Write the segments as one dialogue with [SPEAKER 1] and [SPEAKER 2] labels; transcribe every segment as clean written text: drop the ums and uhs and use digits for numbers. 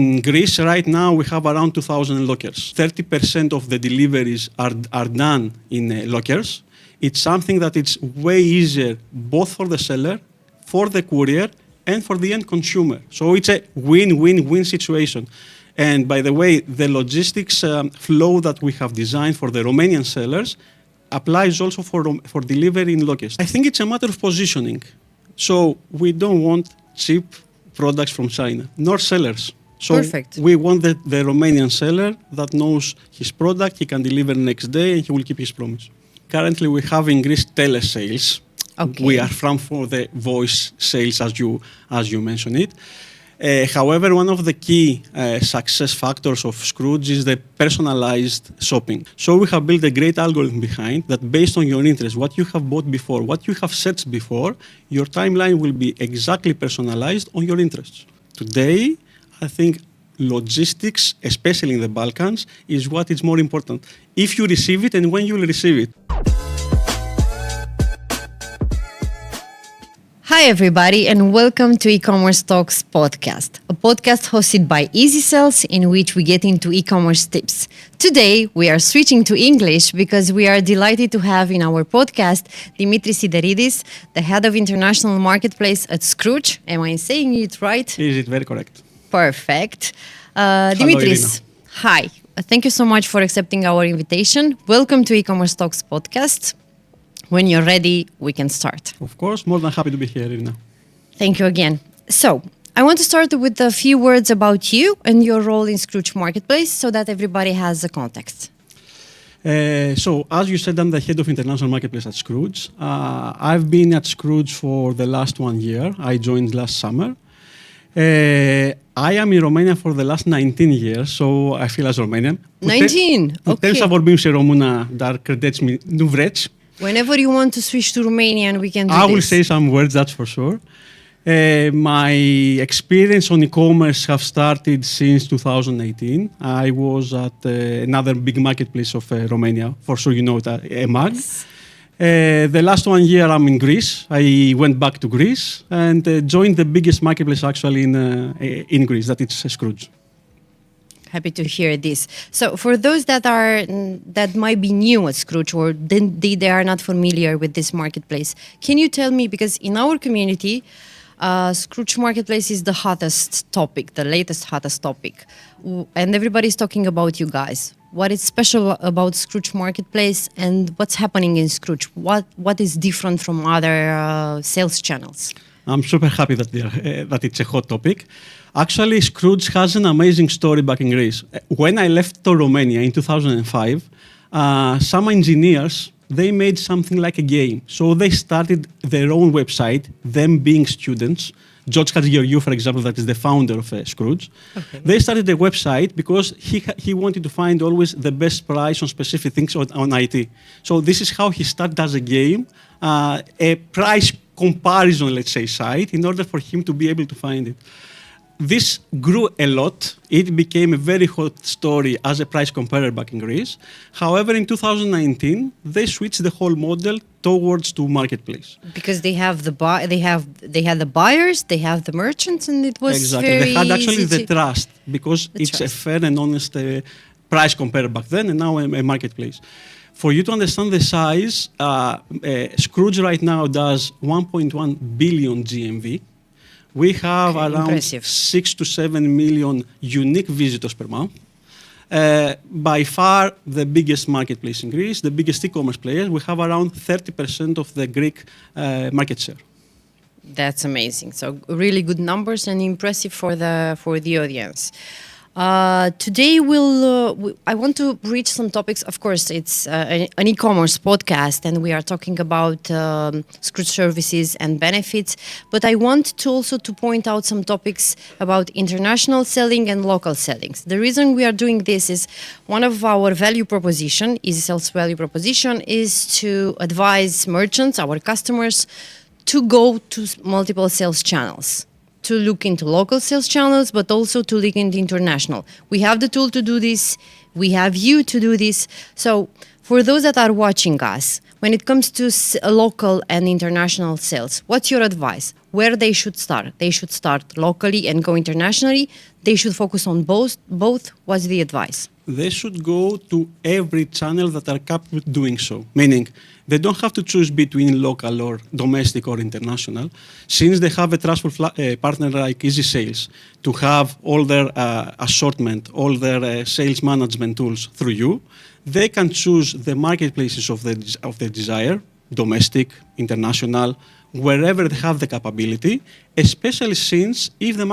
[SPEAKER 1] In Greece right now we have around 2,000 lockers. 30% of the deliveries are done in lockers. It's something that it's way easier both for the seller, for the courier, and for the end consumer. So it's a win-win-win situation. And by the way, the logistics flow that we have designed for the Romanian sellers applies also for delivery in lockers. I think it's a matter of positioning. So we don't want cheap products from China, nor sellers. So
[SPEAKER 2] Perfect.
[SPEAKER 1] We want the Romanian seller that knows his product, he can deliver next day, and he will keep his promise. Currently, we have increased telesales.
[SPEAKER 2] Okay.
[SPEAKER 1] We are from for the voice sales, as you mentioned it. However, one of the key success factors of Scroutz is the personalized shopping. So we have built a great algorithm behind that based on your interest, what you have bought before, what you have searched before, your timeline will be exactly personalized on your interests. Today, I think logistics, especially in the Balkans, is what is more important. If you receive it and when you will receive it.
[SPEAKER 2] Hi, everybody, and welcome to eCommerce Talks podcast, a podcast hosted by Easy Sales in which we get into e-commerce tips. Today, we are switching to English because we are delighted to have in our podcast Dimitris Sideridis, the head of international marketplace at Scroutz. Am I saying it right?
[SPEAKER 1] Is it very correct?
[SPEAKER 2] Perfect.
[SPEAKER 1] Hello,
[SPEAKER 2] Dimitris, hi. Thank you so much for accepting our invitation. Welcome to eCommerce Talks podcast. When you're ready, we can start.
[SPEAKER 1] Of course, more than happy to be here, Irina.
[SPEAKER 2] Thank you again. So, I want to start with a few words about you and your role in Scroutz Marketplace so that everybody has a context.
[SPEAKER 1] So, as you said, I'm the head of international marketplace at Scroutz. I've been at Scroutz for the last 1 year. I joined last summer. I am in Romania for the last 19 years, so I feel as Romanian.
[SPEAKER 2] 19? Okay.
[SPEAKER 1] Θα vorbim și română, dar credeți-mi, nu vreți.
[SPEAKER 2] Whenever you want to switch to Romanian, we can do
[SPEAKER 1] I
[SPEAKER 2] this.
[SPEAKER 1] will say some words, that's for sure. My experience on e-commerce have started since 2018. I was at another big marketplace of Romania, for sure you know it, EMAG.
[SPEAKER 2] Yes.
[SPEAKER 1] The last 1 year I'm in Greece. I went back to Greece and joined the biggest marketplace actually in Greece, that it's Scroutz.
[SPEAKER 2] Happy to hear this. So, for those that might be new at Scroutz or they are not familiar with this marketplace, can you tell me, because in our community, Scroutz Marketplace is the hottest topic, the latest hottest topic, and everybody's talking about you guys. What is special about Scroutz Marketplace and what's happening in Scroutz? What is different from other sales channels?
[SPEAKER 1] I'm super happy that it's a hot topic. Actually, Scroutz has an amazing story back in Greece. When I left to Romania in 2005, some engineers, they made something like a game. So they started their own website, them being students. George Hadjigeorgiou, for example, that is the founder of Scroutz. Okay. They started a website because he wanted to find always the best price on specific things on IT. So this is how he started as a game, a price comparison, let's say, site, in order for him to be able to find it. This grew a lot. It became a very hot story as a price comparer back in Greece. However, in 2019, they switched the whole model towards to marketplace.
[SPEAKER 2] Because they had the buyers, they have the merchants, and it was
[SPEAKER 1] exactly.
[SPEAKER 2] Very
[SPEAKER 1] they had actually
[SPEAKER 2] easy
[SPEAKER 1] the trust because it's a fair and honest price comparer back then, and now a marketplace. For you to understand the size, Scroutz right now does 1.1 billion GMV. We have around 6 to 7 million unique visitors per month. By far the biggest marketplace in Greece, the biggest e-commerce players. We have around 30% of the Greek market share.
[SPEAKER 2] That's amazing. So really good numbers and impressive for the audience. Today I want to reach some topics. Of course, it's an e-commerce podcast, and we are talking about Scroutz services and benefits. But I want to also to point out some topics about international selling and local selling. The reason we are doing this is one of our value proposition, Easy Sales value proposition, is to advise merchants, our customers, to go to multiple sales channels. To look into local sales channels, but also to look into international. We have the tool to do this. We have you to do this. So for those that are watching us, when it comes to local and international sales, what's your advice? where they should start. They should start locally and go internationally. They should focus on both. What's the advice?
[SPEAKER 1] They should go to every channel that are capable of doing so. Meaning, they don't have to choose between local or domestic or international. Since they have a trustful partner like Easy Sales to have all their assortment, all their sales management tools through you, they can choose the marketplaces of their desire, domestic, international, wherever they have the capability, especially since if the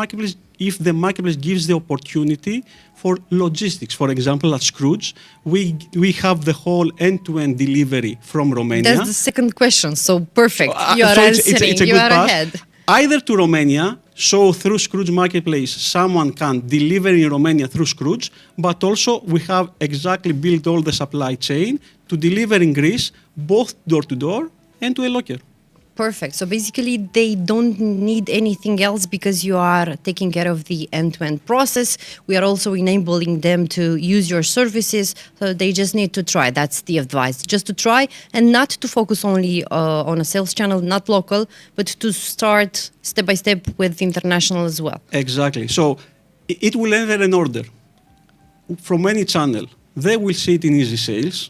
[SPEAKER 1] marketplace gives the opportunity for logistics. For example, at Scroutz, we have the whole end-to-end delivery from Romania.
[SPEAKER 2] That's the second question, so perfect. You are
[SPEAKER 1] So
[SPEAKER 2] answering,
[SPEAKER 1] it's a
[SPEAKER 2] you
[SPEAKER 1] good
[SPEAKER 2] are
[SPEAKER 1] pass.
[SPEAKER 2] ahead.
[SPEAKER 1] Either to Romania, so through Scroutz Marketplace, someone can deliver in Romania through Scroutz, but also we have exactly built all the supply chain to deliver in Greece, both door-to-door and to a locker.
[SPEAKER 2] Perfect. So basically, they don't need anything else because you are taking care of the end-to-end process. We are also enabling them to use your services. So they just need to try. That's the advice. Just to try and not to focus only on a sales channel, not local, but to start step by step with international as well.
[SPEAKER 1] Exactly. So it will enter an order from any channel. They will see it in Easy Sales.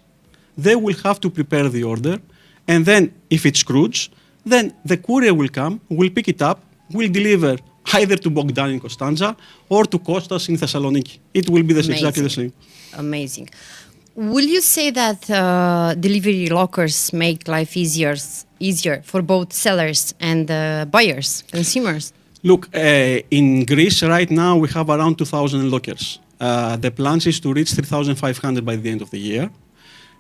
[SPEAKER 1] They will have to prepare the order. And then if it's Scroutz, then the courier will come, will pick it up, will deliver either to Bogdan in Constanza or to Kostas in Thessaloniki. It will be exactly the same.
[SPEAKER 2] Amazing. Will you say that delivery lockers make life easier for both sellers and buyers, consumers?
[SPEAKER 1] Look, in Greece right now we have around 2,000 lockers. The plan is to reach 3,500 by the end of the year.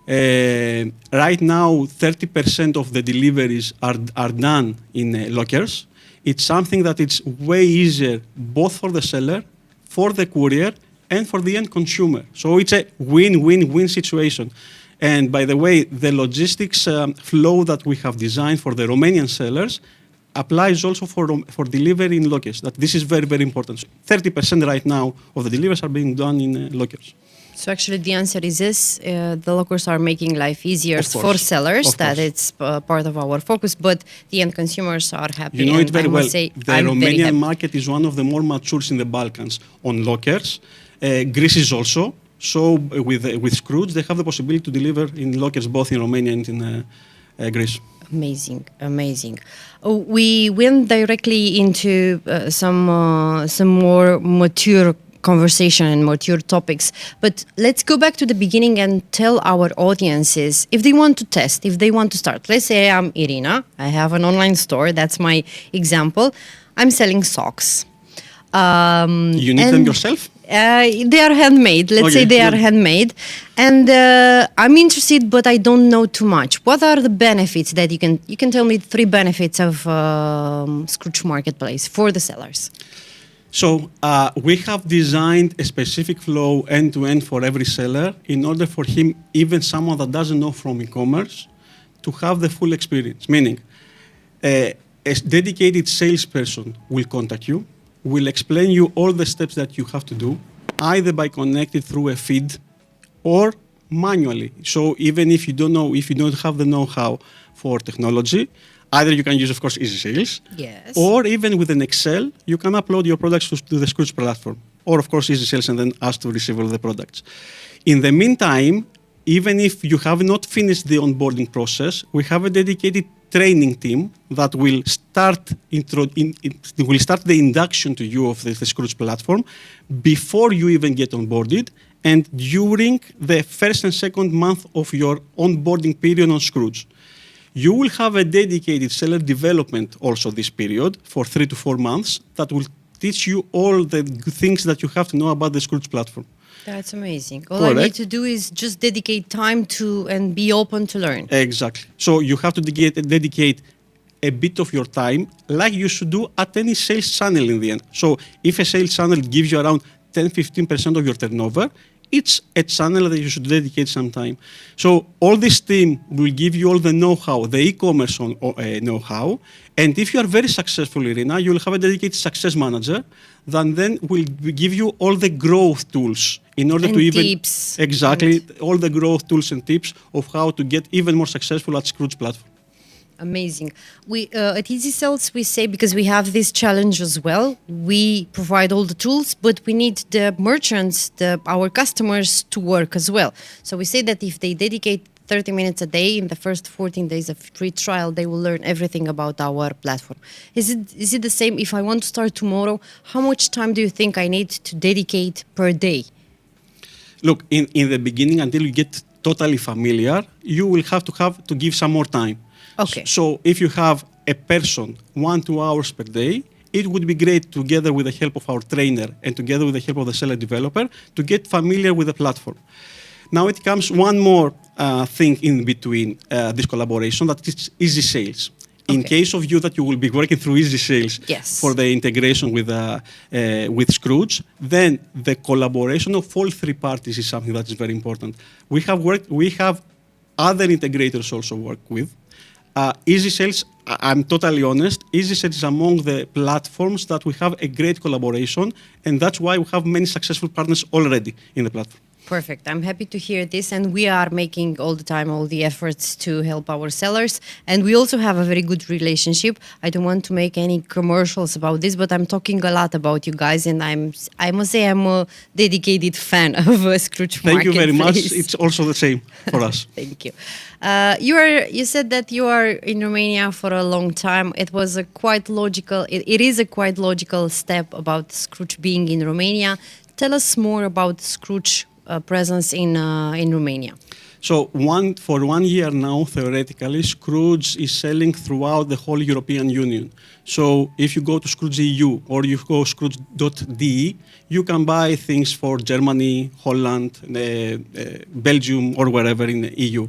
[SPEAKER 1] Right now, 30% of the deliveries are done in lockers. It's something that it's way easier both for the seller, for the courier, and for the end consumer. So it's a win-win-win situation. And by the way, the logistics flow that we have designed for the Romanian sellers applies also for delivery in lockers. That this is very, very important. So 30% right now of the deliveries are being done in lockers.
[SPEAKER 2] So actually the answer is this, the lockers are making life easier for sellers, that it's part of our focus, but the end consumers are happy.
[SPEAKER 1] You know it very well.
[SPEAKER 2] Say,
[SPEAKER 1] the Romanian market is one of the more mature in the Balkans on lockers. Greece is also. So with Scroutz, they have the possibility to deliver in lockers both in Romania and in Greece.
[SPEAKER 2] Amazing, amazing. We went directly into some more mature conversation and mature topics. But let's go back to the beginning and tell our audiences if they want to test, if they want to start. Let's say I'm Irina. I have an online store. That's my example. I'm selling socks.
[SPEAKER 1] You need them yourself?
[SPEAKER 2] They are handmade. Let's say they are handmade. And I'm interested, but I don't know too much. What are the benefits that you can tell me 3 benefits of Scroutz Marketplace for the sellers?
[SPEAKER 1] So we have designed a specific flow end-to-end for every seller in order for him, even someone that doesn't know from e-commerce, to have the full experience. Meaning, a dedicated salesperson will contact you, will explain you all the steps that you have to do, either by connecting through a feed or manually. So even if you don't know, if you don't have the know-how for technology, either you can use, of course, Easy Sales,
[SPEAKER 2] yes,
[SPEAKER 1] or even with an Excel, you can upload your products to the Scroutz platform, or of course Easy Sales, and then ask to receive all the products. In the meantime, even if you have not finished the onboarding process, we have a dedicated training team that will start the induction to you of the Scroutz platform before you even get onboarded, and during the first and second month of your onboarding period on Scroutz. You will have a dedicated seller development also this period for 3 to 4 months that will teach you all the things that you have to know about the Scroutz platform.
[SPEAKER 2] That's amazing. All I need to do is just dedicate time to and be open to learn.
[SPEAKER 1] Exactly. So you have to dedicate a bit of your time like you should do at any sales channel in the end. So if a sales channel gives you around 10-15% of your turnover, it's a channel that you should dedicate some time. So all this team will give you all the know-how, the e-commerce know-how. And if you are very successful, Irina, you will have a dedicated success manager that then will give you all the growth tools in order to even...
[SPEAKER 2] tips.
[SPEAKER 1] Exactly, all the growth tools and tips of how to get even more successful at Scroutz platform.
[SPEAKER 2] Amazing. We at Easy Sales we say, because we have this challenge as well. We provide all the tools, but we need the merchants, our customers, to work as well. So we say that if they dedicate 30 minutes a day in the first 14 days of free trial, they will learn everything about our platform. Is it the same if I want to start tomorrow? How much time do you think I need to dedicate per day?
[SPEAKER 1] Look, in the beginning, until you get totally familiar, you will have to give some more time.
[SPEAKER 2] Okay.
[SPEAKER 1] So if you have a person 1-2 hours per day, it would be great, together with the help of our trainer and together with the help of the seller developer, to get familiar with the platform. Now it comes one more thing in between this collaboration, that is Easy Sales. In case of you that you will be working through Easy Sales for the integration with Skroutz, then the collaboration of all three parties is something that is very important. We have other integrators also work with. Easy Sales, I'm totally honest, Easy Sales is among the platforms that we have a great collaboration, and that's why we have many successful partners already in the platform.
[SPEAKER 2] Perfect. I'm happy to hear this, and we are making all the time all the efforts to help our sellers, and we also have a very good relationship. I don't want to make any commercials about this, but I'm talking a lot about you guys, and I must say I'm a dedicated fan of Scroutz Marketplace.
[SPEAKER 1] Thank you very much. It's also the same for us.
[SPEAKER 2] Thank you. You said that you are in Romania for a long time. It was a quite logical. It is a quite logical step about Scroutz being in Romania. Tell us more about Scroutz presence in Romania.
[SPEAKER 1] So for 1 year now, theoretically, Scroutz is selling throughout the whole European Union. So if you go to Scroutz EU or you go Scroutz.de, you can buy things for Germany, Holland, Belgium, or wherever in the EU.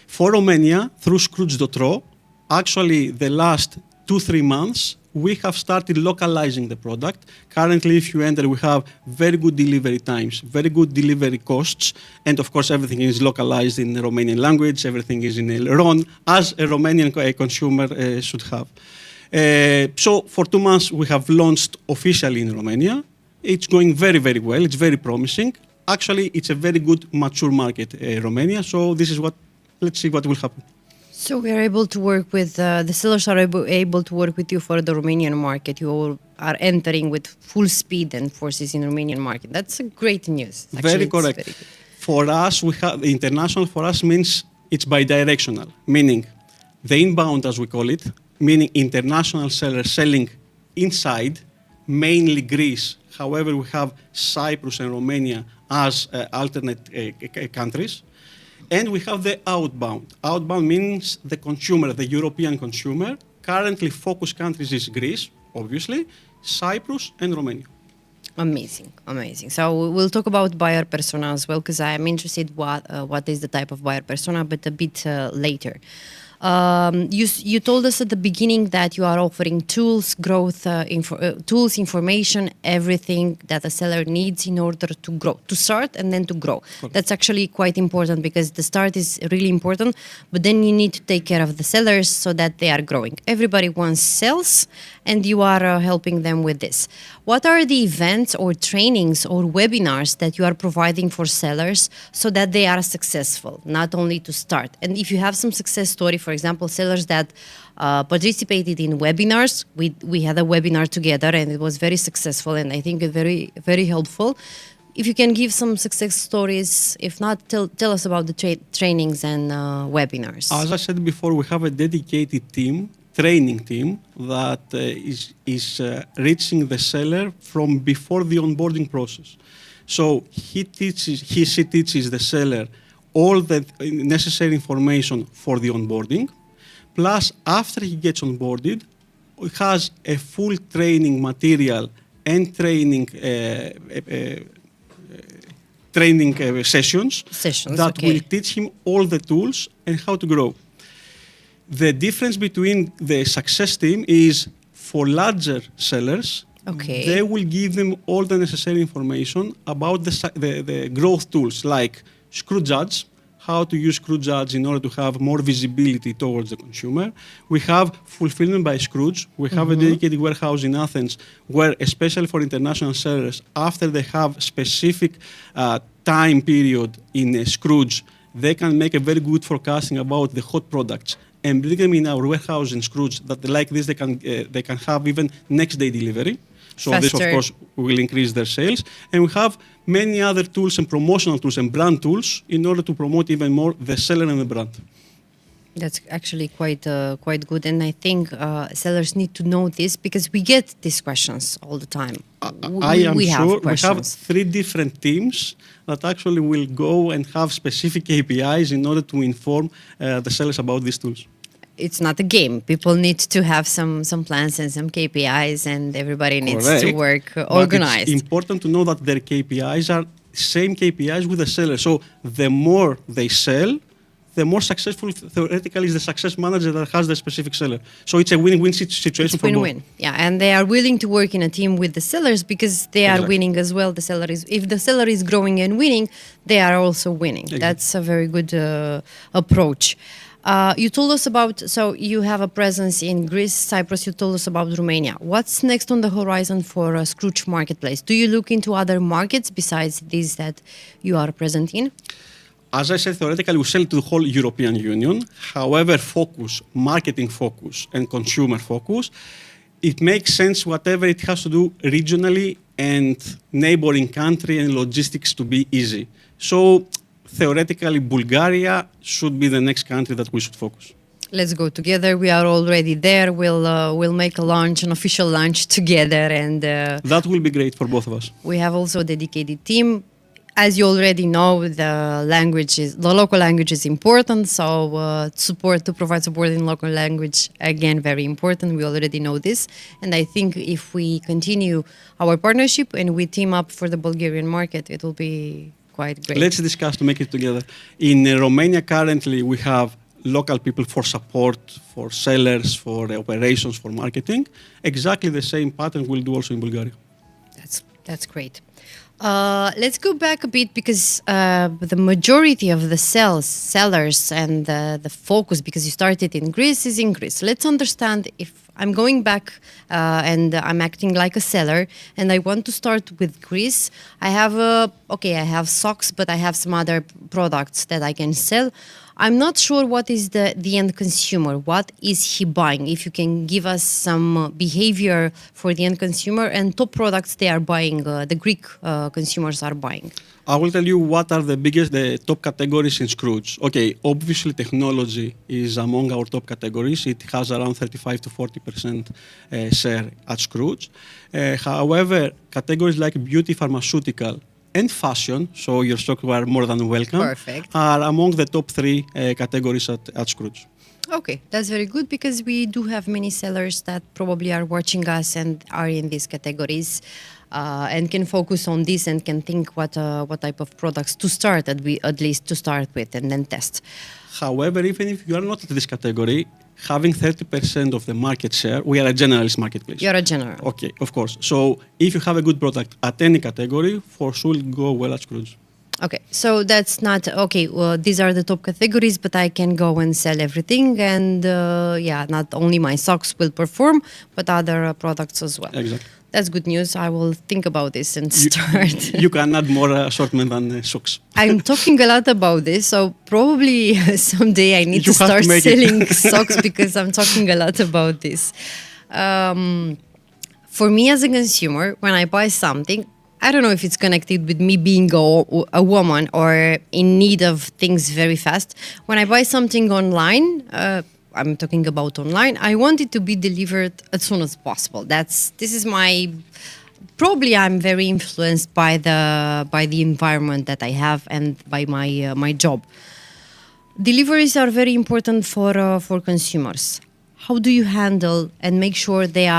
[SPEAKER 1] For Romania, through Scroutz.ro, actually the last 2-3 months, we have started localizing the product. Currently, if you enter, we have very good delivery times, very good delivery costs, and of course, everything is localized in the Romanian language, everything is in RON, as a Romanian consumer should have. So for 2 months, we have launched officially in Romania. It's going very, very well. It's very promising. Actually, it's a very good, mature market, Romania. So this is let's see what will happen.
[SPEAKER 2] So we are able to work with, the sellers are able to work with you for the Romanian market. You are entering with full speed and forces in the Romanian market. That's great news. Actually,
[SPEAKER 1] very correct. Very for us, the international for us means it's bi-directional, meaning the inbound, as we call it, meaning international sellers selling inside, mainly Greece. However, we have Cyprus and Romania as alternate countries. And we have the outbound. Outbound means the consumer, the European consumer. Currently, focus countries is Greece, obviously, Cyprus, and Romania.
[SPEAKER 2] Amazing, amazing. So we'll talk about buyer persona as well, because I am interested what is the type of buyer persona, but a bit later. You told us at the beginning that you are offering tools, tools, information, everything that a seller needs in order to grow, to start and then to grow. Okay. That's actually quite important, because the start is really important, but then you need to take care of the sellers so that they are growing. Everybody wants sales, and you are helping them with this. What are the events or trainings or webinars that you are providing for sellers so that they are successful, not only to start? And if you have some success story, for example, sellers that participated in webinars, we had a webinar together and it was very successful, and I think very, very helpful. If you can give some success stories, if not, tell us about the trainings and webinars.
[SPEAKER 1] As I said before, we have a dedicated training team that is reaching the seller from before the onboarding process. So she teaches the seller all the necessary information for the onboarding. Plus, after he gets onboarded, he has a full training material and training sessions that will teach him all the tools and how to grow. The difference between the success team is for larger sellers, they will give them all the necessary information about the growth tools like Scroutz, how to use Scroutz in order to have more visibility towards the consumer. We have Fulfillment by Scroutz. We have a dedicated warehouse in Athens where, especially for international sellers, after they have specific time period in Scroutz, they can make a very good forecasting about the hot products and bring them in our warehouse in Scroutz. That like this, they can have even next day delivery. So
[SPEAKER 2] Faster.
[SPEAKER 1] this, of course, will increase their sales. And we have many other tools and promotional tools and brand tools in order to promote even more the seller and the brand.
[SPEAKER 2] That's actually quite good, and I think sellers need to know this because we get these questions all the time.
[SPEAKER 1] I am
[SPEAKER 2] we
[SPEAKER 1] sure
[SPEAKER 2] have
[SPEAKER 1] we have 3 different teams that actually will go and have specific KPIs in order to inform the sellers about these tools.
[SPEAKER 2] It's not a game. People need to have some plans and some KPIs, and everybody needs to work organized.
[SPEAKER 1] It's important to know that their KPIs are same KPIs with the seller. So the more they sell, the more successful theoretically is the success manager that has the specific seller. So it's a win-win situation for both.
[SPEAKER 2] Yeah, and they are willing to work in a team with the sellers because they are winning as well. If the seller is growing and winning, they are also winning. Exactly. That's a very good approach. You told us about, so you have a presence in Greece, Cyprus, you told us about Romania. What's next on the horizon for Scroutz Marketplace? Do you look into other markets besides these that you are present in?
[SPEAKER 1] As I said, theoretically, we sell to the whole European Union. However, marketing focus, and consumer focus, it makes sense whatever it has to do regionally and neighboring country and logistics to be easy. So, theoretically, Bulgaria should be the next country that we should focus.
[SPEAKER 2] Let's go together. We are already there. We'll make an official launch together, and
[SPEAKER 1] that will be great for both of us.
[SPEAKER 2] We have also a dedicated team. As you already know, the local language is important. So to provide support in local language, again, very important. We already know this, and I think if we continue our partnership and we team up for the Bulgarian market, it will be quite great.
[SPEAKER 1] Let's discuss to make it together. In Romania, currently, we have local people for support, for sellers, for operations, for marketing. Exactly the same pattern we'll do also in Bulgaria.
[SPEAKER 2] That's great. Let's go back a bit because the majority of the sellers and the focus, because you started in Greece, is in Greece. Let's understand if I'm going back and I'm acting like a seller and I want to start with Greece. I have socks, but I have some other products that I can sell. I'm not sure what is the end consumer. What is he buying? If you can give us some behavior for the end consumer and top products they are buying, the Greek consumers are buying.
[SPEAKER 1] I will tell you what are the top categories in Scroutz. Okay, obviously technology is among our top categories. It has around 35 to 40% share at Scroutz. However, categories like beauty, pharmaceutical, and fashion, so your stocks were more than welcome, are among the top 3 categories at Scroutz.
[SPEAKER 2] Okay, that's very good because we do have many sellers that probably are watching us and are in these categories and can focus on this and can think what type of products to start, at least to start with, and then test.
[SPEAKER 1] However, even if you are not at this category, having 30% of the market share, we are a generalist marketplace.
[SPEAKER 2] You're a general.
[SPEAKER 1] Okay, of course. So if you have a good product at any category, for sure it'll go well at Scroutz.
[SPEAKER 2] Okay, so that's not, okay, well, these are the top categories, but I can go and sell everything. And not only my socks will perform, but other products as well.
[SPEAKER 1] Exactly.
[SPEAKER 2] That's good news. I will think about this and start.
[SPEAKER 1] You can add more assortment than socks.
[SPEAKER 2] I'm talking a lot about this, so probably someday I need to start selling socks because I'm talking a lot about this. For me as a consumer, when I buy something, I don't know if it's connected with me being a woman or in need of things very fast. When I buy something online, I'm talking about online, I want it to be delivered as soon as possible. This is probably I'm very influenced by the environment that I have and by my job. Deliveries are very important for consumers. How do you handle and make sure that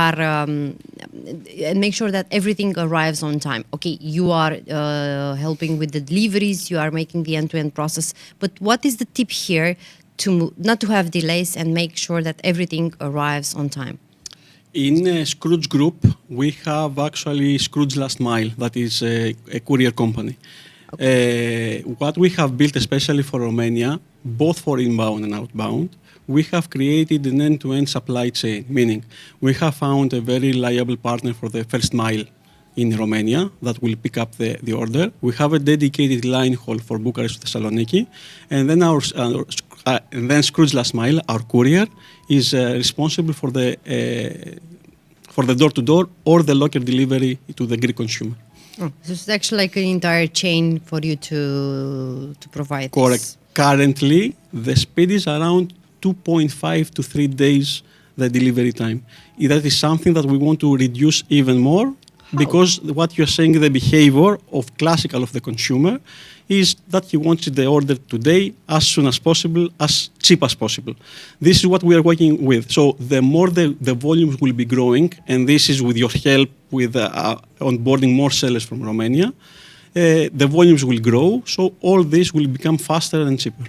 [SPEAKER 2] everything arrives on time? Okay, you are helping with the deliveries, you are making the end-to-end process, but what is the tip here not to have delays and make sure that everything arrives on time?
[SPEAKER 1] In Scroutz Group, we have actually Scroutz Last Mile, that is a courier company. Okay. What we have built especially for Romania, both for inbound and outbound, we have created an end-to-end supply chain, meaning we have found a very reliable partner for the first mile in Romania that will pick up the order. We have a dedicated line haul for Bucharest to Thessaloniki, and then Scroutz Last Mile, our courier, is responsible for the door-to-door or the locker delivery to the Greek consumer.
[SPEAKER 2] Oh, so it's actually like an entire chain for you to provide.
[SPEAKER 1] Correct.
[SPEAKER 2] This.
[SPEAKER 1] Currently, the speed is around 2.5 to 3 days the delivery time. That is something that we want to reduce even more. How? Because what you're saying, the behavior of classical of the consumer is that he wants the order today, as soon as possible, as cheap as possible. This is what we are working with. So the more the volumes will be growing, and this is with your help with onboarding more sellers from Romania, the volumes will grow. So all this will become faster and cheaper.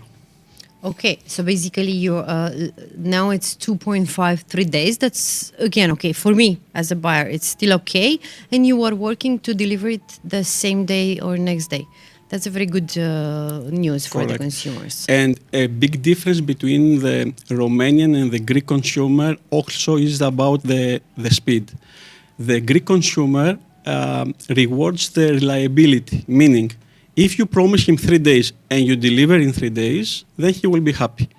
[SPEAKER 2] Okay, so basically you now it's 2.5-3 days. That's again okay for me as a buyer. It's still okay, and you are working to deliver it the same day or next day. That's a very good news for the consumers.
[SPEAKER 1] And a big difference between the Romanian and the Greek consumer also is about the speed. The Greek consumer rewards the reliability, meaning if you promise him 3 days and you deliver in 3 days, then he will be happy.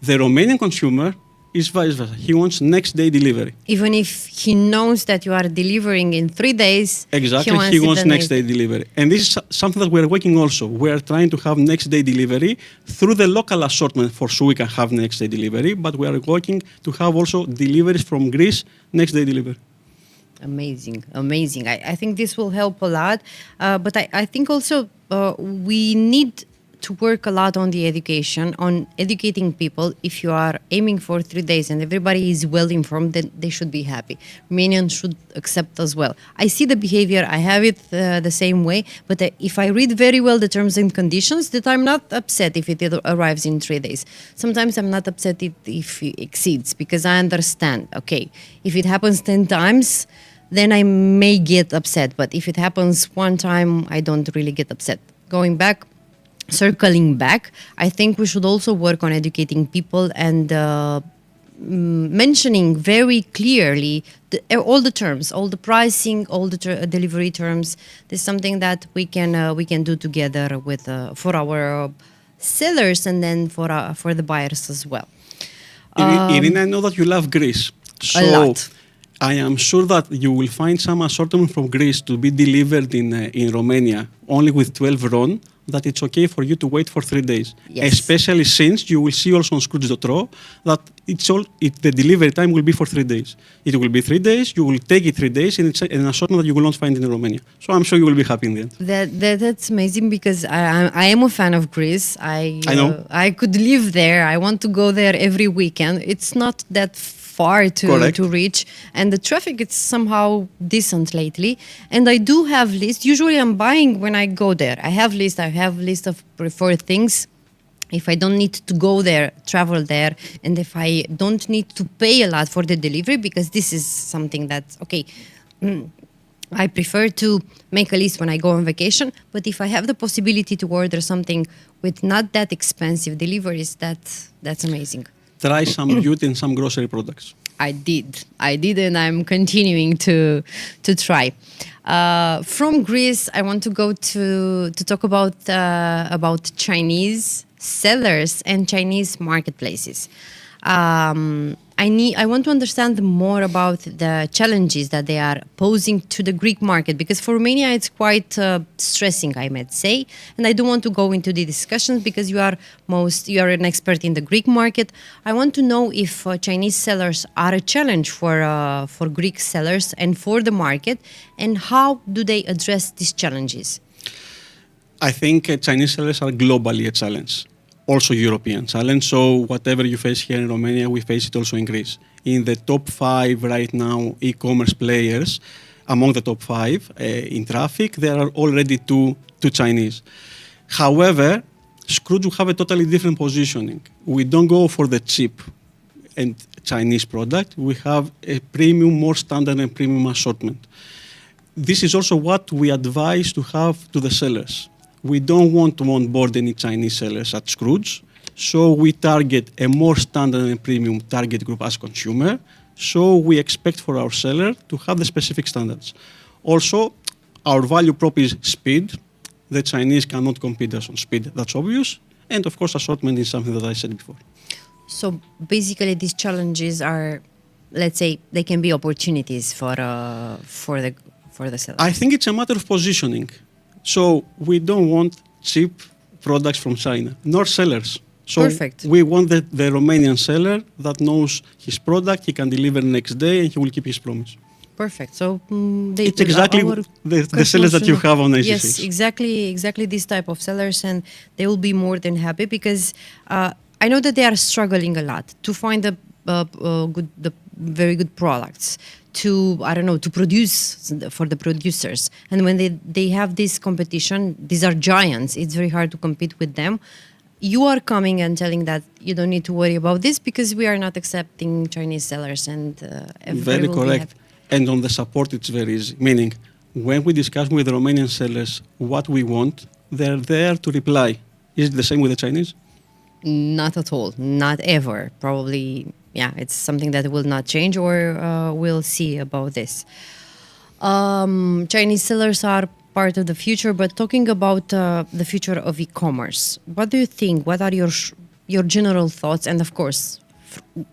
[SPEAKER 1] The Romanian consumer is vice versa. He wants next day delivery.
[SPEAKER 2] Even if he knows that you are delivering in 3 days,
[SPEAKER 1] exactly, he wants next day delivery. And this is something that we are working also. We are trying to have next day delivery through the local assortment. For sure we can have next day delivery, but we are working to have also deliveries from Greece, next day delivery.
[SPEAKER 2] Amazing, amazing. I think this will help a lot. But I think also we need to work a lot on the education, on educating people. If you are aiming for 3 days and everybody is well informed, then they should be happy. Romanians should accept as well. I see the behavior, I have it the same way, but if I read very well the terms and conditions, that I'm not upset if it arrives in 3 days. Sometimes I'm not upset if it exceeds, because I understand, okay, if it happens 10 times, then I may get upset. But if it happens one time, I don't really get upset. Circling back, I think we should also work on educating people and mentioning very clearly all the terms, all the pricing, all the delivery terms. This is something that we can do together with for our sellers and then for the buyers as well.
[SPEAKER 1] Irina, I know that you love Greece. So
[SPEAKER 2] a lot.
[SPEAKER 1] I am sure that you will find some assortment from Greece to be delivered in Romania only with 12 RON, that it's okay for you to wait for 3 days.
[SPEAKER 2] Yes.
[SPEAKER 1] Especially since you will see also on Skroutz.ro that the delivery time will be for 3 days. It will be 3 days, you will take it 3 days, and it's an assortment that you will not find in Romania. So I'm sure you will be happy in the end.
[SPEAKER 2] That's amazing, because I am a fan of Greece. I
[SPEAKER 1] know.
[SPEAKER 2] I could live there. I want to go there every weekend. It's not that far to reach, and the traffic is somehow decent lately. And I do have lists. Usually I'm buying when I go there. I have list of preferred things. If I don't need to go there, travel there, and if I don't need to pay a lot for the delivery, because this is something that's okay. I prefer to make a list when I go on vacation, but if I have the possibility to order something with not that expensive deliveries, that's amazing.
[SPEAKER 1] Try some beauty and some grocery products.
[SPEAKER 2] I did, and I'm continuing to try. From Greece, I want to go to talk about Chinese sellers and Chinese marketplaces. I want to understand more about the challenges that they are posing to the Greek market, because for Romania it's quite stressing, I might say, and I don't want to go into the discussions because you are an expert in the Greek market. I want to know if Chinese sellers are a challenge for Greek sellers and for the market, and how do they address these challenges?
[SPEAKER 1] I think Chinese sellers are globally a challenge. Also European challenge. So whatever you face here in Romania, we face it also in Greece. In the top 5 right now e-commerce players, among the top 5 in traffic, there are already two Chinese. However, Scroutz will have a totally different positioning. We don't go for the cheap and Chinese product. We have a premium, more standard and premium assortment. This is also what we advise to have to the sellers. We don't want to onboard any Chinese sellers at Scroutz, so we target a more standard and premium target group as consumer, so we expect for our seller to have the specific standards. Also, our value prop is speed. The Chinese cannot compete us on speed. That's obvious. And of course, assortment is something that I said before.
[SPEAKER 2] So basically, these challenges are, let's say, they can be opportunities for the sellers.
[SPEAKER 1] I think it's a matter of positioning. So we don't want cheap products from China, nor sellers. So
[SPEAKER 2] Perfect.
[SPEAKER 1] We want the Romanian seller that knows his product, he can deliver next day, and he will keep his promise.
[SPEAKER 2] Perfect. So
[SPEAKER 1] it's exactly the sellers that you have on ACCs.
[SPEAKER 2] Yes, exactly this type of sellers, and they will be more than happy because I know that they are struggling a lot to find the very good products to produce for the producers. And when they have this competition, these are giants. It's very hard to compete with them. You are coming and telling that you don't need to worry about this because we are not accepting Chinese sellers, and everybody
[SPEAKER 1] very
[SPEAKER 2] will
[SPEAKER 1] correct.
[SPEAKER 2] be happy.
[SPEAKER 1] And on the support, it's very easy. Meaning, when we discuss with the Romanian sellers what we want, they're there to reply. Is it the same with the Chinese?
[SPEAKER 2] Not at all. Not ever. Probably, yeah, it's something that will not change, or we'll see about this. Chinese sellers are part of the future, but talking about the future of e-commerce, what do you think? What are your general thoughts? And of course,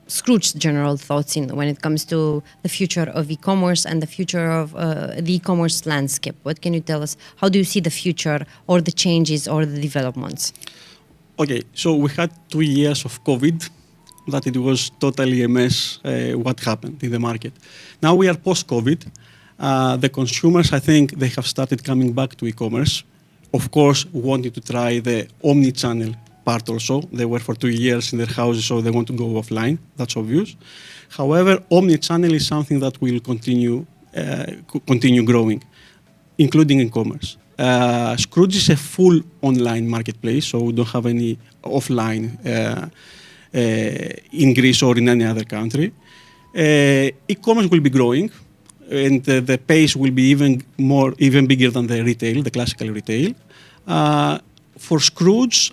[SPEAKER 2] Scroutz general thoughts when it comes to the future of e-commerce and the future of the e-commerce landscape. What can you tell us? How do you see the future or the changes or the developments?
[SPEAKER 1] Okay, so we had 2 years of COVID, that it was totally a mess what happened in the market. Now we are post-COVID. The consumers, I think, they have started coming back to e-commerce. Of course, wanting to try the omni-channel part also. They were for 2 years in their houses, so they want to go offline. That's obvious. However, omni-channel is something that will continue growing, including e-commerce. Scroutz is a full online marketplace, so we don't have any offline in Greece or in any other country. E-commerce will be growing, and the pace will be even bigger than the retail, the classical retail. For Scroutz,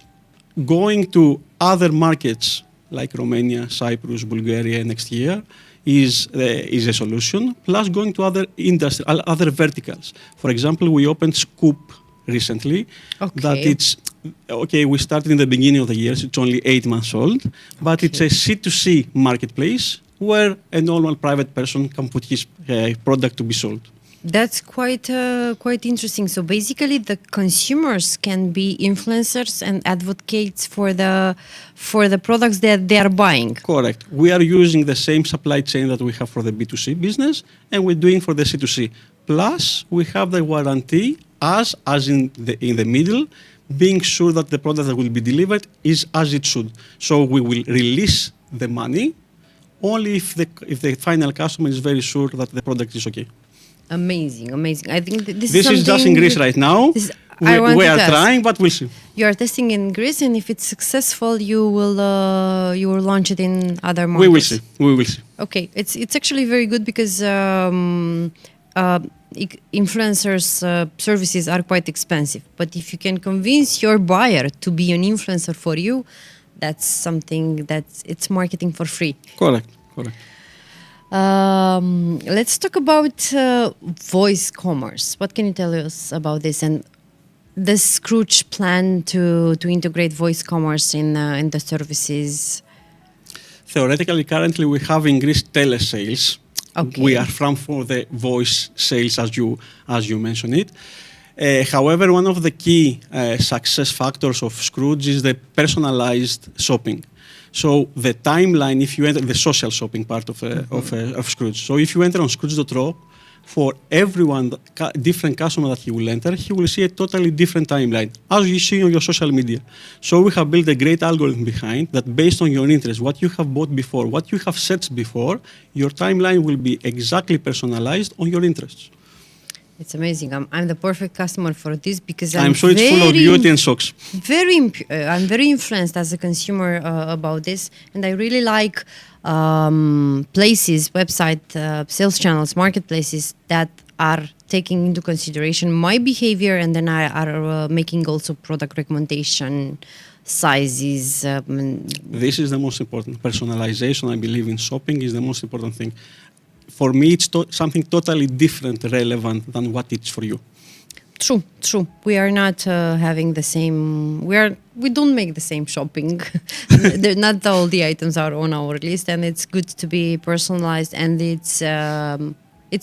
[SPEAKER 1] going to other markets like Romania, Cyprus, Bulgaria next year is a solution. Plus, going to other industry, other verticals. For example, we opened Scoop recently.
[SPEAKER 2] Okay.
[SPEAKER 1] That it's okay. We started in the beginning of the year. So it's only 8 months old, but it's a C2C marketplace where a normal private person can put his product to be sold.
[SPEAKER 2] That's quite interesting. So basically, the consumers can be influencers and advocates for the products that they are buying.
[SPEAKER 1] Correct. We are using the same supply chain that we have for the B2C business, and we're doing for the C2C. Plus, we have the warranty as in the middle, being sure that the product that will be delivered is as it should. So we will release the money only if the final customer is very sure that the product is okay.
[SPEAKER 2] Amazing. I think this
[SPEAKER 1] is just in Greece right now. We are trying, but we'll see.
[SPEAKER 2] You are testing in Greece, and if it's successful, you will launch it in other markets.
[SPEAKER 1] We will see.
[SPEAKER 2] Okay, it's actually very good because influencers' services are quite expensive. But if you can convince your buyer to be an influencer for you, that's something it's marketing for free.
[SPEAKER 1] Correct.
[SPEAKER 2] Let's talk about voice commerce. What can you tell us about this and the Scroutz plan to integrate voice commerce in the services?
[SPEAKER 1] Theoretically, currently we have in Greece telesales.
[SPEAKER 2] Okay.
[SPEAKER 1] We are for the voice sales, as you mentioned it. However, one of the key success factors of Scroutz is the personalized shopping. So the timeline, if you enter the social shopping part of Scroutz. So if you enter on Scroutz.ro, for everyone, different customer that he will enter, he will see a totally different timeline, as you see on your social media. So we have built a great algorithm behind that, based on your interest, what you have bought before, what you have searched before, your timeline will be exactly personalized on your interests.
[SPEAKER 2] It's amazing. I'm the perfect customer for this because
[SPEAKER 1] I'm sure it's full of beauty and socks.
[SPEAKER 2] I'm very influenced as a consumer about this, and I really like places, website, sales channels, marketplaces that are taking into consideration my behavior, and then are making also product recommendation, sizes.
[SPEAKER 1] This is the most important. Personalization, I believe, in shopping is the most important thing. For me, it's something totally different, relevant than what it's for you.
[SPEAKER 2] True. We are not having the same. We don't make the same shopping. Not all the items are on our list, and it's good to be personalized. And it's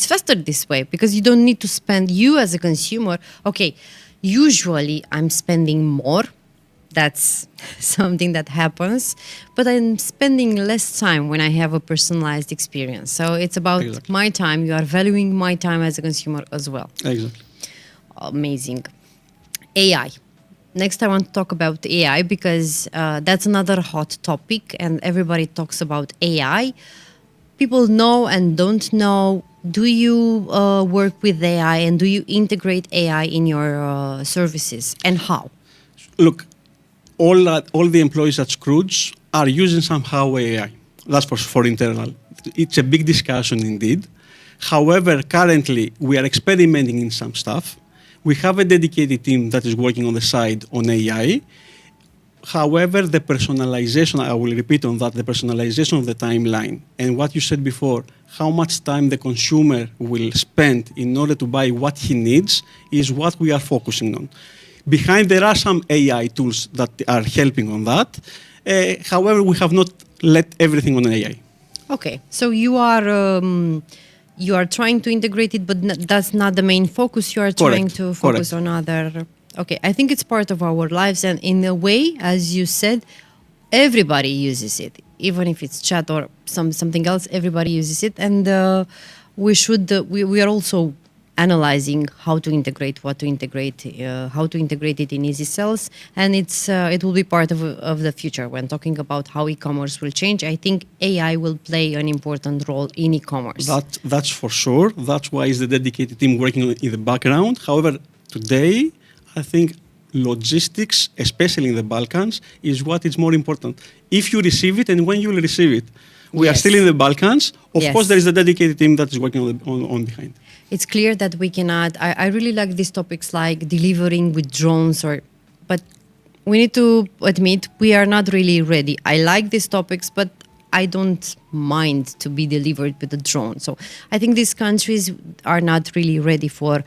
[SPEAKER 2] faster this way because you don't need to spend. You as a consumer, okay. Usually, I'm spending more. That's something that happens, but I'm spending less time when I have a personalized experience. So it's about my time. You are valuing my time as a consumer as well.
[SPEAKER 1] Exactly.
[SPEAKER 2] Amazing. AI. Next, I want to talk about AI because that's another hot topic and everybody talks about AI. People know and don't know. Do you work with AI and do you integrate AI in your services and how?
[SPEAKER 1] Look, all the employees at Scroutz are using somehow AI. That's for internal. It's a big discussion indeed. However, currently we are experimenting in some stuff. We have a dedicated team that is working on the side on AI. However, the personalization, I will repeat on that, the personalization of the timeline and what you said before, how much time the consumer will spend in order to buy what he needs is what we are focusing on. Behind, there are some AI tools that are helping on that. However, we have not let everything on AI.
[SPEAKER 2] Okay, so you are trying to integrate it, but that's not the main focus. You are trying to focus on other. Okay, I think it's part of our lives, and in a way, as you said, everybody uses it, even if it's chat or something else. Everybody uses it, and we are also analyzing how to integrate, what to integrate, how to integrate it in easy sales, and it will be part of the future. When talking about how e-commerce will change, I think AI will play an important role in e-commerce.
[SPEAKER 1] That's for sure. That's why it's the dedicated team working in the background. However, today, I think logistics, especially in the Balkans, is what is more important. If you receive it and when you will receive it. We are still in the Balkans. Of course, there is a dedicated team that is working on behind.
[SPEAKER 2] It's clear that we cannot. I really like these topics like delivering with drones, but we need to admit we are not really ready. I like these topics, but I don't mind to be delivered with a drone. So I think these countries are not really ready for,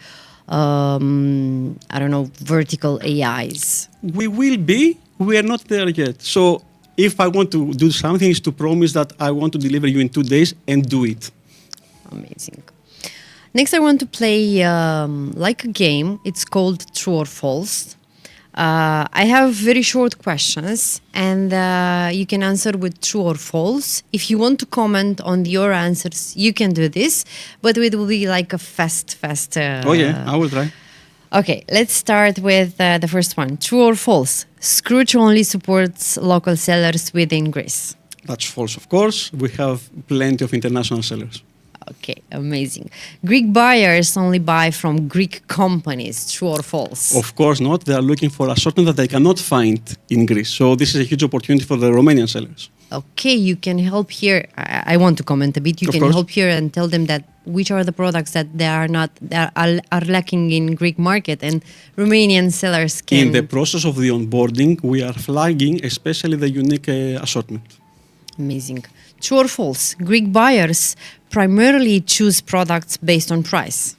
[SPEAKER 2] vertical AIs.
[SPEAKER 1] We will be. We are not there yet. So if I want to do something, is to promise that I want to deliver you in 2 days and do it.
[SPEAKER 2] Amazing. Next, I want to play like a game. It's called True or False. I have very short questions, and you can answer with true or false. If you want to comment on your answers, you can do this, but it will be like a fast.
[SPEAKER 1] Oh yeah, I will try.
[SPEAKER 2] Okay, let's start with the first one. True or false? Scroutz only supports local sellers within Greece.
[SPEAKER 1] That's false, of course. We have plenty of international sellers.
[SPEAKER 2] Okay, amazing. Greek buyers only buy from Greek companies. True or false?
[SPEAKER 1] Of course not. They are looking for assortment that they cannot find in Greece. So this is a huge opportunity for the Romanian sellers.
[SPEAKER 2] Okay, you can help here. I want to comment a bit. You can help here and tell them that which are the products that are lacking in Greek market, and Romanian sellers can.
[SPEAKER 1] In the process of the onboarding, we are flagging especially the unique assortment.
[SPEAKER 2] Amazing. True or false? Greek buyers primarily choose products based on price.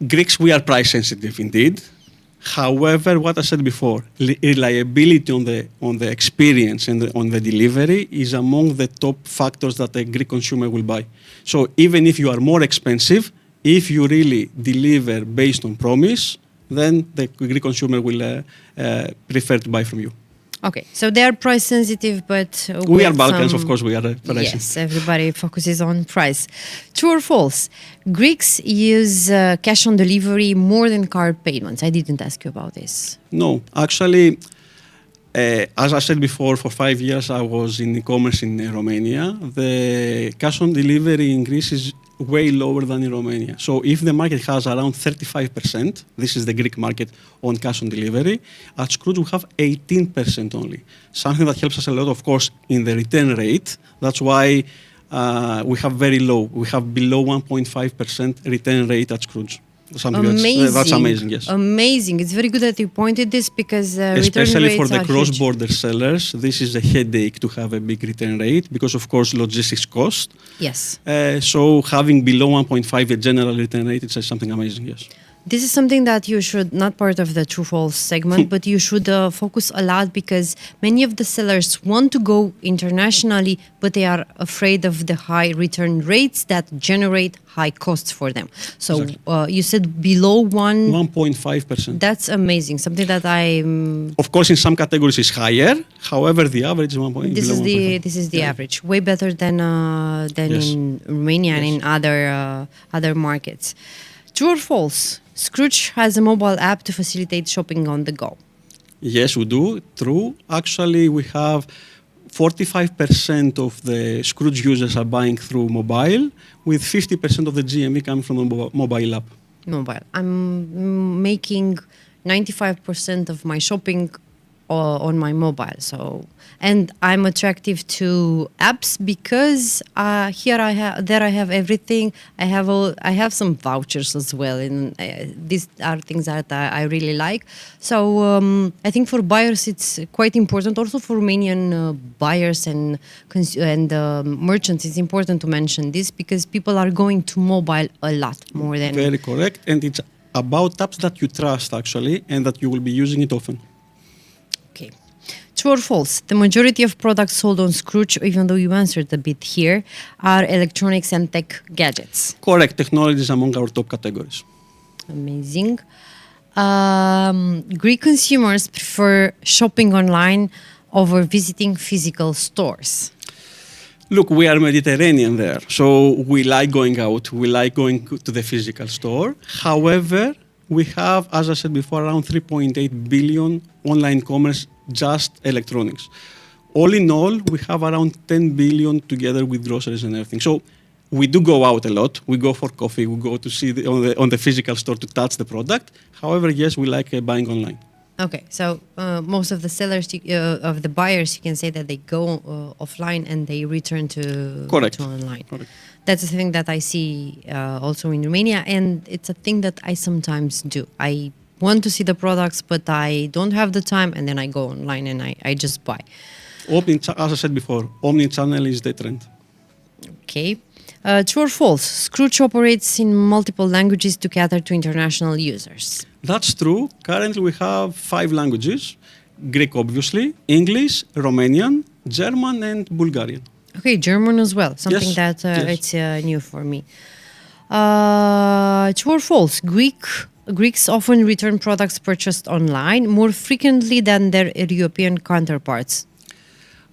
[SPEAKER 1] Greeks, we are price sensitive indeed. However, what I said before, reliability on the experience and on the delivery is among the top factors that a Greek consumer will buy. So even if you are more expensive, if you really deliver based on promise, then the Greek consumer will prefer to buy from you.
[SPEAKER 2] Okay, so they are price sensitive, but
[SPEAKER 1] we are Balkans, of course. We are price.
[SPEAKER 2] Yes, everybody focuses on price. True or false? Greeks use cash on delivery more than card payments. I didn't ask you about this.
[SPEAKER 1] No, actually, as I said before, for 5 years I was in e-commerce in Romania. The cash on delivery in Greece is way lower than in Romania. So if the market has around 35%, this is the Greek market on cash on delivery, at Scroutz we have 18% only. Something that helps us a lot, of course, in the return rate. That's why we have very low. We have below 1.5% return rate at Scroutz.
[SPEAKER 2] Amazing.
[SPEAKER 1] That's amazing, yes.
[SPEAKER 2] Amazing. It's very good that you pointed this because
[SPEAKER 1] especially for the
[SPEAKER 2] cross-border
[SPEAKER 1] sellers, this is a headache to have a big return rate because, of course, logistics cost.
[SPEAKER 2] Yes.
[SPEAKER 1] So having below 1.5 a general return rate, it's something amazing, yes.
[SPEAKER 2] This is something that you should, not part of the true false segment, but you should focus a lot, because many of the sellers want to go internationally, but they are afraid of the high return rates that generate high costs for them. So you said below
[SPEAKER 1] 1.5%.
[SPEAKER 2] That's amazing. Something that I.
[SPEAKER 1] Of course, in some categories is higher. However, the average is 1.5.
[SPEAKER 2] This is the average. Way better than in Romania and in other markets. True or false? Scroutz has a mobile app to facilitate shopping on the go.
[SPEAKER 1] Yes, we do. True. Actually, we have 45% of the Scroutz users are buying through mobile, with 50% of the GMV coming from the mobile app.
[SPEAKER 2] Mobile. I'm making 95% of my shopping on my mobile. So, and I'm attractive to apps because there I have everything. I have some vouchers as well, and these are things that I really like. So I think for buyers it's quite important. Also for Romanian buyers and merchants, it's important to mention this because people are going to mobile a lot more than.
[SPEAKER 1] Very correct, and it's about apps that you trust actually, and that you will be using it often.
[SPEAKER 2] Okay. True or false? The majority of products sold on Scroutz, even though you answered a bit here, are electronics and tech gadgets.
[SPEAKER 1] Correct. Technology is among our top categories.
[SPEAKER 2] Amazing. Greek consumers prefer shopping online over visiting physical stores.
[SPEAKER 1] Look, we are Mediterranean there, so we like going out. We like going to the physical store. However, we have, as I said before, around 3.8 billion online commerce, just electronics. All in all, we have around 10 billion together with groceries and everything. So we do go out a lot. We go for coffee. We go to see on the physical store to touch the product. However, yes, we like buying online.
[SPEAKER 2] Okay, so most of the sellers, of the buyers, you can say that they go offline and they return to online.
[SPEAKER 1] Correct.
[SPEAKER 2] That's a thing that I see also in Romania, and it's a thing that I sometimes do. I want to see the products, but I don't have the time, and then I go online and I just buy.
[SPEAKER 1] As I said before, omni-channel is the trend.
[SPEAKER 2] Okay. True or false? Scroutz operates in multiple languages to cater to international users.
[SPEAKER 1] That's true. Currently, we have 5 languages. Greek, obviously, English, Romanian, German, and Bulgarian.
[SPEAKER 2] Okay, German as well. Something
[SPEAKER 1] Yes,
[SPEAKER 2] that
[SPEAKER 1] yes.
[SPEAKER 2] it's new for me. True or false? Greeks often return products purchased online more frequently than their European counterparts.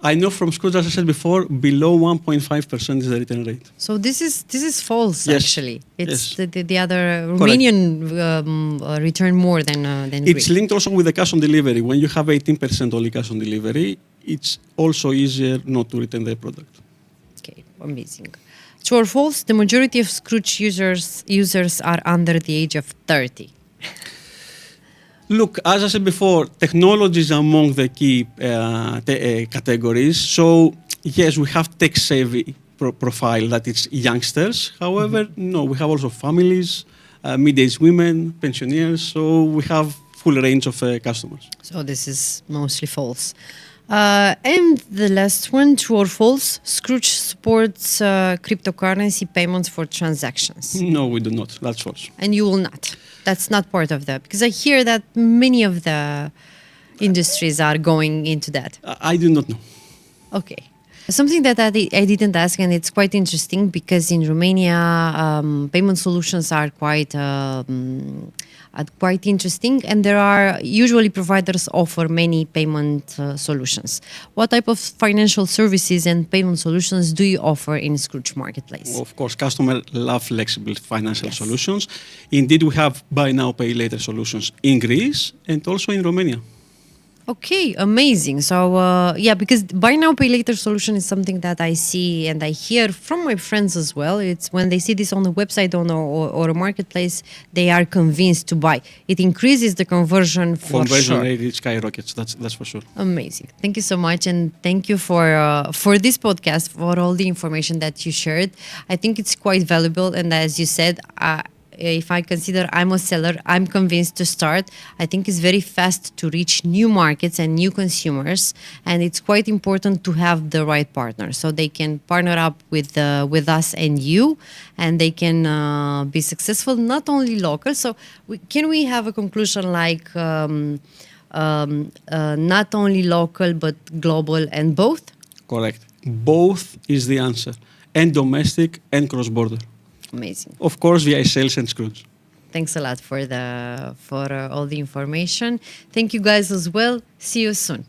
[SPEAKER 1] I know from Scroutz, as I said before, below 1.5% is the return rate.
[SPEAKER 2] So this is false.
[SPEAKER 1] Yes.
[SPEAKER 2] Actually. It's
[SPEAKER 1] Yes.
[SPEAKER 2] the other Romanian return more than
[SPEAKER 1] It's
[SPEAKER 2] Greek.
[SPEAKER 1] linked also with the cash on delivery. When you have 18% only cash on delivery, it's also easier not to return the product.
[SPEAKER 2] Okay, amazing. True or false? The majority of Scroutz users are under the age of 30.
[SPEAKER 1] Look, as I said before, technology is among the key categories. So, yes, we have tech-savvy profile that it's youngsters. However, no, we have also families, mid-aged women, pensioners. So we have full range of customers.
[SPEAKER 2] So this is mostly false. And the last one, true or false? Scroutz supports cryptocurrency payments for transactions.
[SPEAKER 1] No, we do not. That's false.
[SPEAKER 2] And you will not. That's not part of that. Because I hear that many of the industries are going into that.
[SPEAKER 1] I do not know.
[SPEAKER 2] Okay. Something that I didn't ask, and it's quite interesting because in Romania, payment solutions are quite interesting, and there are usually providers offer many payment solutions. What type of financial services and payment solutions do you offer in Scroutz Marketplace?
[SPEAKER 1] Of course, customers love flexible financial solutions. Indeed, we have buy now, pay later solutions in Greece and also in Romania.
[SPEAKER 2] Okay, amazing. So, because buy now, pay later solution is something that I see and I hear from my friends as well. It's when they see this on the website or a marketplace, they are convinced to buy. It increases the conversion for
[SPEAKER 1] Conversion
[SPEAKER 2] sure.
[SPEAKER 1] rate skyrockets, that's for sure.
[SPEAKER 2] Amazing. Thank you so much. And thank you for this podcast, for all the information that you shared. I think it's quite valuable. And as you said, if I consider I'm a seller, I'm convinced to start. I think it's very fast to reach new markets and new consumers, and it's quite important to have the right partner, so they can partner up with us and you, and they can be successful, not only local. So can we have a conclusion like not only local but global and both?
[SPEAKER 1] Correct. Both is the answer, and domestic and cross-border.
[SPEAKER 2] Amazing.
[SPEAKER 1] Of course, via sales and Scroutz.
[SPEAKER 2] Thanks a lot for all the information. Thank you guys as well. See you soon.